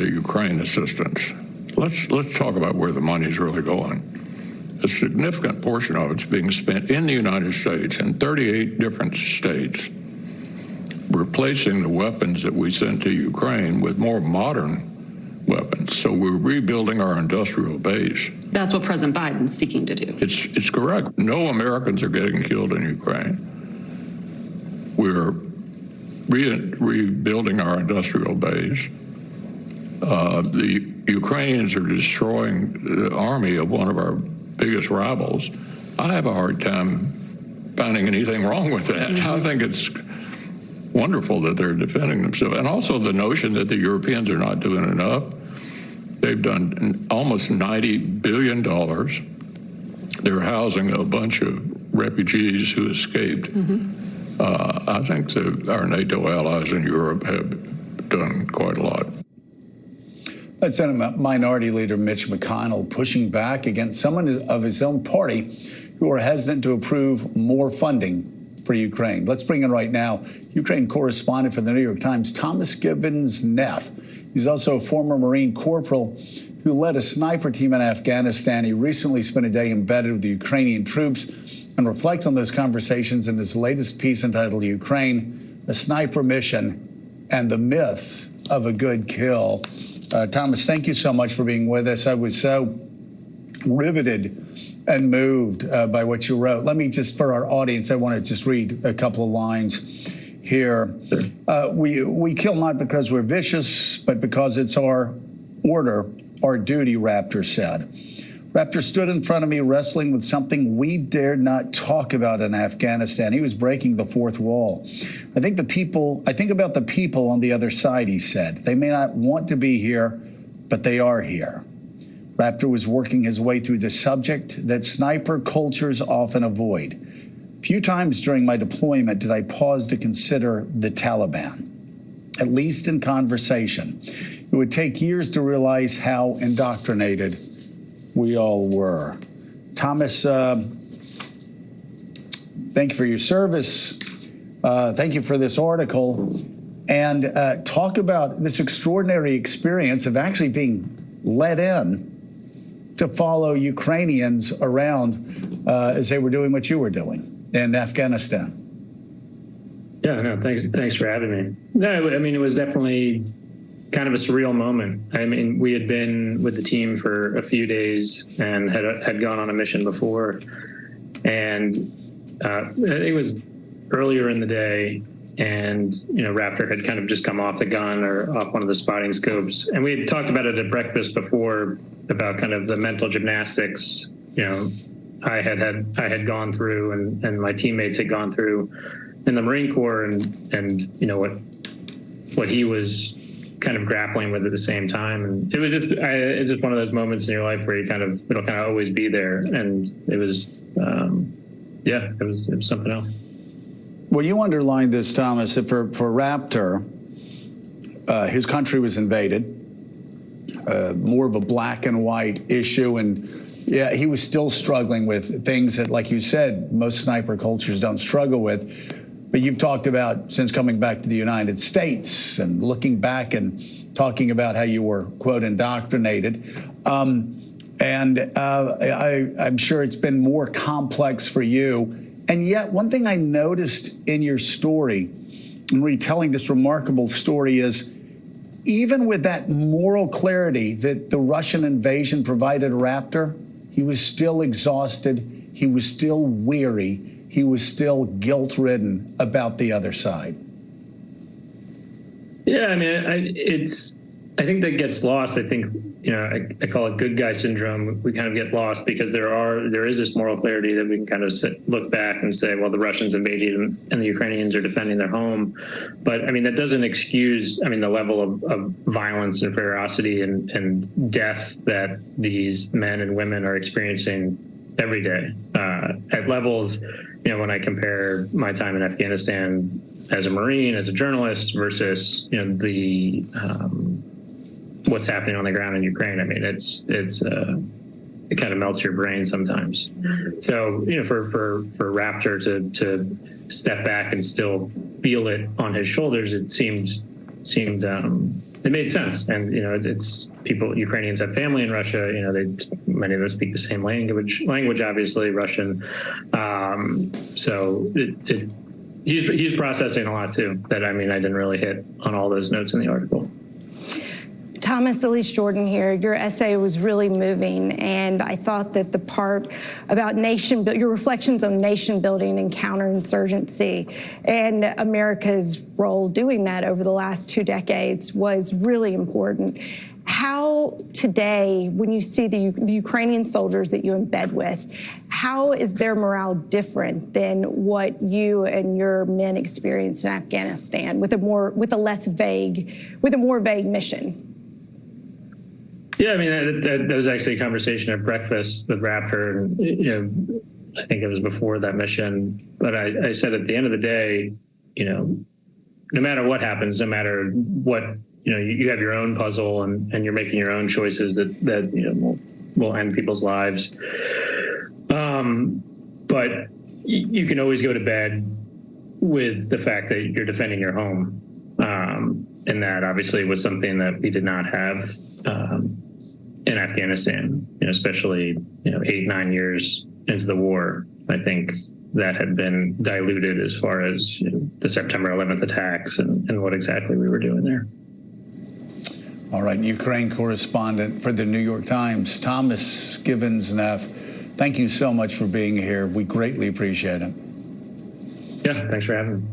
the Ukraine assistance, let's talk about where the money is really going. A significant portion of it's being spent in the United States, in 38 different states, replacing the weapons that we sent to Ukraine with more modern weapons. So we're rebuilding our industrial base. That's what President Biden's seeking to do. It's correct. No Americans are getting killed in Ukraine. We're rebuilding our industrial base. The Ukrainians are destroying the army of one of our biggest rivals. I have a hard time finding anything wrong with that. Mm-hmm. I think it's wonderful that they're defending themselves. And also the notion that the Europeans are not doing enough. They've done almost $90 billion. They're housing a bunch of refugees who escaped. Mm-hmm. I think that our NATO allies in Europe have done quite a lot. That's Senate Minority Leader Mitch McConnell pushing back against someone of his own party who are hesitant to approve more funding for Ukraine. Let's bring in right now Ukraine correspondent for the New York Times, Thomas Gibbons-Neff. He's also a former Marine corporal who led a sniper team in Afghanistan. He recently spent a day embedded with the Ukrainian troops and reflects on those conversations in his latest piece entitled Ukraine, a Sniper Mission and the Myth of a Good Kill. Thomas, thank you so much for being with us. I was so riveted and moved by what you wrote. Let me just, for our audience, I want to just read a couple of lines here. We kill not because we're vicious, but because it's our order, our duty, Raptor said. Raptor stood in front of me wrestling with something we dared not talk about in Afghanistan. He was breaking the fourth wall. I think about the people on the other side, he said. They may not want to be here, but they are here. Raptor was working his way through the subject that sniper cultures often avoid. Few times during my deployment did I pause to consider the Taliban, at least in conversation. It would take years to realize how indoctrinated we all were. Thomas, thank you for your service. Thank you for this article. And talk about this extraordinary experience of actually being let in to follow Ukrainians around as they were doing what you were doing in Afghanistan. Yeah, no, thanks for having me. No, I mean, it was definitely kind of a surreal moment. I mean, we had been with the team for a few days and had gone on a mission before. And it was earlier in the day, and, Raptor had kind of just come off the gun or off one of the spotting scopes. And we had talked about it at breakfast before about kind of the mental gymnastics, I had gone through and my teammates had gone through in the Marine Corps and what he was kind of grappling with at the same time. And it was it's just one of those moments in your life where it'll kind of always be there. And it was, it was something else. Well, you underlined this, Thomas, that for Raptor, his country was invaded, more of a black and white issue. And yeah, he was still struggling with things that, like you said, most sniper cultures don't struggle with. But you've talked about since coming back to the United States and looking back and talking about how you were, quote, indoctrinated. I'm sure it's been more complex for you. And yet one thing I noticed in your story, in retelling this remarkable story, is even with that moral clarity that the Russian invasion provided Raptor, he was still exhausted. He was still weary. He was still guilt-ridden about the other side. Yeah, I mean, I think that gets lost. I think, I call it good guy syndrome. We kind of get lost because there is this moral clarity that we can kind of look back and say, well, the Russians invaded and the Ukrainians are defending their home. But I mean, that doesn't excuse, the level of violence and ferocity and death that these men and women are experiencing every day at levels. When I compare my time in Afghanistan as a Marine, as a journalist versus, what's happening on the ground in Ukraine. I mean, it kind of melts your brain sometimes. So, for Raptor to step back and still feel it on his shoulders, it seemed it made sense. And, it's people, Ukrainians have family in Russia, many of them speak the same language, obviously, Russian. So he's processing a lot too, that, I didn't really hit on all those notes in the article. Thomas, Elise Jordan here. Your essay was really moving, and I thought that the part about your reflections on nation building and counterinsurgency and America's role doing that over the last 2 decades was really important. How today, when you see the Ukrainian soldiers that you embed with, how is their morale different than what you and your men experienced in Afghanistan with a more vague mission? Yeah, that was actually a conversation at breakfast with Raptor, and I think it was before that mission. But I said at the end of the day, no matter what happens, no matter what, you have your own puzzle, and you're making your own choices that will end people's lives. But you can always go to bed with the fact that you're defending your home, and that obviously was something that we did not have in Afghanistan, especially 8-9 years into the war. I think that had been diluted as far as the September 11th attacks and what exactly we were doing there. All right, Ukraine correspondent for the New York Times, Thomas Gibbons-Neff, thank you so much for being here. We greatly appreciate it. Yeah, thanks for having me.